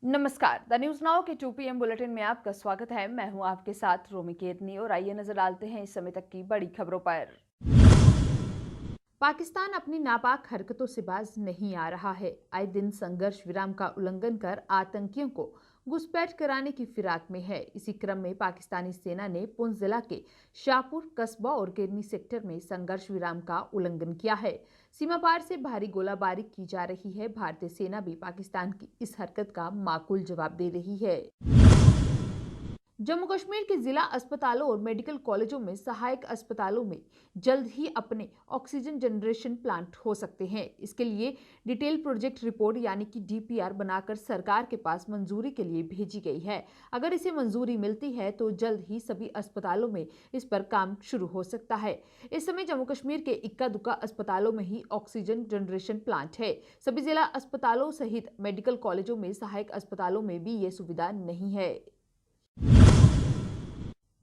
नमस्कार, the news now के 2 PM bulletin में आपका स्वागत है। मैं हूं आपके साथ रोमी केतनी और आइए नजर डालते हैं इस समय तक की बड़ी खबरों पर। पाकिस्तान अपनी नापाक हरकतों से बाज नहीं आ रहा है। आए दिन संघर्ष विराम का उल्लंघन कर आतंकियों को घुसपैठ कराने की फिराक में है। इसी क्रम में पाकिस्तानी सेना ने पुंछ जिला के शाहपुर कस्बा और केरनी सेक्टर में संघर्ष विराम का उल्लंघन किया है। सीमा पार से भारी गोलाबारी की जा रही है। भारतीय सेना भी पाकिस्तान की इस हरकत का माकूल जवाब दे रही है। जम्मू कश्मीर के जिला अस्पतालों और मेडिकल कॉलेजों में सहायक अस्पतालों में जल्द ही अपने ऑक्सीजन जनरेशन प्लांट हो सकते हैं। इसके लिए डिटेल प्रोजेक्ट रिपोर्ट यानी कि DPR बनाकर सरकार के पास मंजूरी के लिए भेजी गई है। अगर इसे मंजूरी मिलती है तो जल्द ही सभी अस्पतालों में इस पर काम शुरू हो सकता है। इस समय जम्मू कश्मीर के इक्का दुक्का अस्पतालों में ही ऑक्सीजन जनरेशन प्लांट है। सभी जिला अस्पतालों सहित मेडिकल कॉलेजों में सहायक अस्पतालों में भी ये सुविधा नहीं है।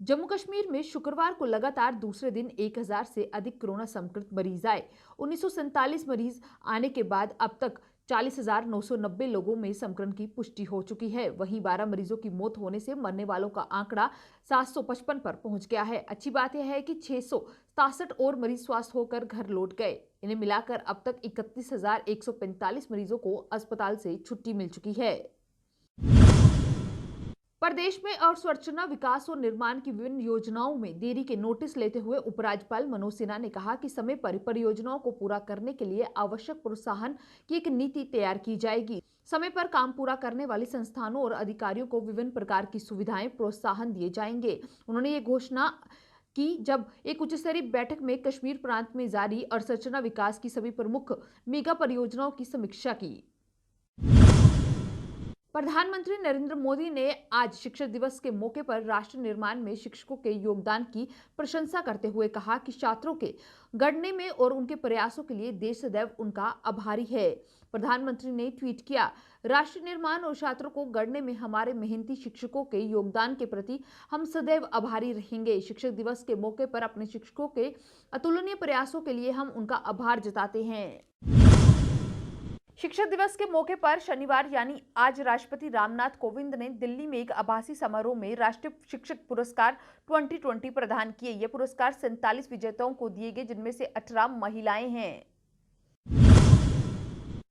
जम्मू कश्मीर में शुक्रवार को लगातार दूसरे दिन 1000 से अधिक कोरोना संक्रमित मरीज आए। 1947 मरीज आने के बाद अब तक 40,990 लोगों में संक्रमण की पुष्टि हो चुकी है। वहीं 12 मरीजों की मौत होने से मरने वालों का आंकड़ा 755 पर पहुंच गया है। अच्छी बात यह है कि 667 और मरीज स्वस्थ होकर घर लौट गए। इन्हें मिलाकर अब तक 31,145 मरीजों को अस्पताल से छुट्टी मिल चुकी है। प्रदेश में अवसंरचना विकास और निर्माण की विभिन्न योजनाओं में देरी के नोटिस लेते हुए उपराज्यपाल मनोज सिन्हा ने कहा कि समय पर परियोजनाओं को पूरा करने के लिए आवश्यक प्रोत्साहन की एक नीति तैयार की जाएगी। समय पर काम पूरा करने वाली संस्थानों और अधिकारियों को विभिन्न प्रकार की सुविधाएं प्रोत्साहन दिए जाएंगे। उन्होंने ये घोषणा की जब एक उच्च स्तरीय बैठक में कश्मीर प्रांत में जारी अवसंरचना विकास की सभी प्रमुख मेगा परियोजनाओं की समीक्षा की। प्रधानमंत्री नरेंद्र मोदी ने आज शिक्षक दिवस के मौके पर राष्ट्र निर्माण में शिक्षकों के योगदान की प्रशंसा करते हुए कहा कि छात्रों के गढ़ने में और उनके प्रयासों के लिए देश सदैव उनका आभारी है। प्रधानमंत्री ने ट्वीट किया, राष्ट्र निर्माण और छात्रों को गढ़ने में हमारे मेहनती शिक्षकों के योगदान के प्रति हम सदैव आभारी रहेंगे। शिक्षक दिवस के मौके पर अपने शिक्षकों के अतुलनीय प्रयासों के लिए हम उनका आभार जताते हैं। शिक्षक दिवस के मौके पर शनिवार यानी आज राष्ट्रपति रामनाथ कोविंद ने दिल्ली में एक आभासी समारोह में राष्ट्रीय शिक्षक पुरस्कार 2020 प्रदान किए। ये पुरस्कार 47 विजेताओं को दिए गए, जिनमें से 18 महिलाएं हैं।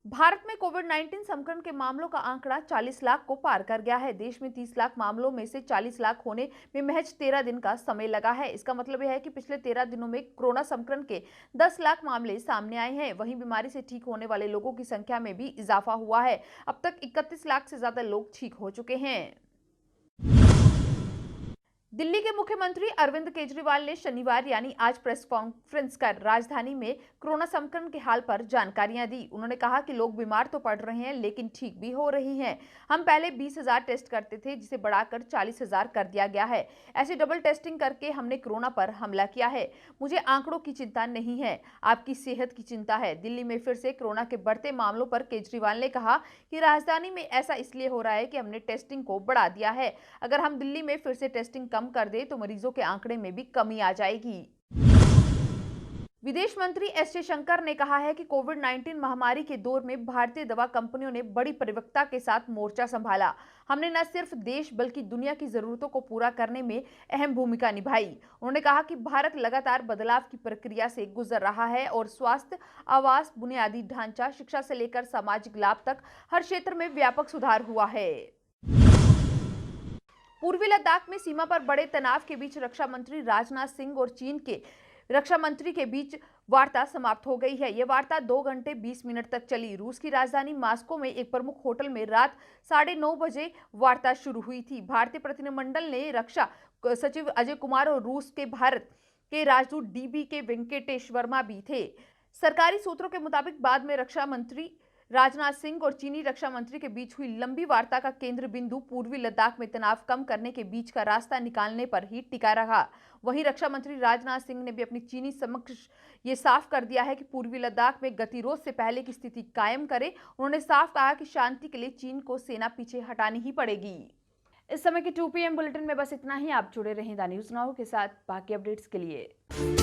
भारत में कोविड-19 संक्रमण के मामलों का आंकड़ा 40 लाख को पार कर गया है। देश में 30 लाख मामलों में से 40 लाख होने में महज 13 दिन का समय लगा है। इसका मतलब यह है कि पिछले 13 दिनों में कोरोना संक्रमण के 10 लाख मामले सामने आए हैं। वहीं बीमारी से ठीक होने वाले लोगों की संख्या में भी इजाफा हुआ है। अब तक 31 लाख से ज्यादा लोग ठीक हो चुके हैं। दिल्ली के मुख्यमंत्री अरविंद केजरीवाल ने शनिवार यानी आज प्रेस कॉन्फ्रेंस कर राजधानी में कोरोना संक्रमण के हाल पर जानकारियां दी। उन्होंने कहा कि लोग बीमार तो पड़ रहे हैं लेकिन ठीक भी हो रही हैं। हम पहले 20,000 टेस्ट करते थे, जिसे बढ़ाकर 40,000 कर दिया गया है। ऐसे डबल टेस्टिंग करके हमने कोरोना पर हमला किया है। मुझे आंकड़ों की चिंता नहीं है, आपकी सेहत की चिंता है। दिल्ली में फिर से कोरोना के बढ़ते मामलों पर केजरीवाल ने कहा कि राजधानी में ऐसा इसलिए हो रहा है कि हमने टेस्टिंग को बढ़ा दिया है। अगर हम दिल्ली में फिर से टेस्टिंग कम कर दे तो मरीजों के आंकड़े में भी कमी आ जाएगी। विदेश मंत्री एस जयशंकर ने कहा है कि कोविड-19 महामारी के दौर में भारतीय दवा कंपनियों ने बड़ी परिपक्वता के साथ मोर्चा संभाला। हमने न सिर्फ देश बल्कि दुनिया की जरूरतों को पूरा करने में अहम भूमिका निभाई। उन्होंने कहा कि भारत लगातार बदलाव की प्रक्रिया से गुजर रहा है और स्वास्थ्य, आवास, बुनियादी ढांचा, शिक्षा से लेकर सामाजिक लाभ तक हर क्षेत्र में व्यापक सुधार हुआ है। पूर्वी लद्दाख में सीमा पर बड़े तनाव के बीच रक्षा मंत्री राजनाथ सिंह और चीन के रक्षा मंत्री के बीच वार्ता समाप्त हो गई है। यह वार्ता 2 घंटे 20 मिनट तक चली। रूस की राजधानी मॉस्को में एक प्रमुख होटल में रात 9:30 बजे वार्ता शुरू हुई थी। भारतीय प्रतिनिधिमंडल ने रक्षा सचिव अजय कुमार और रूस के भारत के राजदूत DB के वेंकटेश वर्मा भी थे। सरकारी सूत्रों के मुताबिक बाद में रक्षा मंत्री राजनाथ सिंह और चीनी रक्षा मंत्री के बीच हुई लंबी वार्ता का केंद्र बिंदु पूर्वी लद्दाख में तनाव कम करने के बीच का रास्ता निकालने पर ही टिका रहा। वहीं रक्षा मंत्री राजनाथ सिंह ने भी अपनी चीनी समक्ष ये साफ कर दिया है कि पूर्वी लद्दाख में गतिरोध से पहले की स्थिति कायम करे। उन्होंने साफ कहा कि शांति के लिए चीन को सेना पीछे हटानी ही पड़ेगी। इस समय के 2 PM बुलेटिन में बस इतना ही। आप जुड़े रहें द न्यूज नाउ के साथ बाकी अपडेट्स के लिए।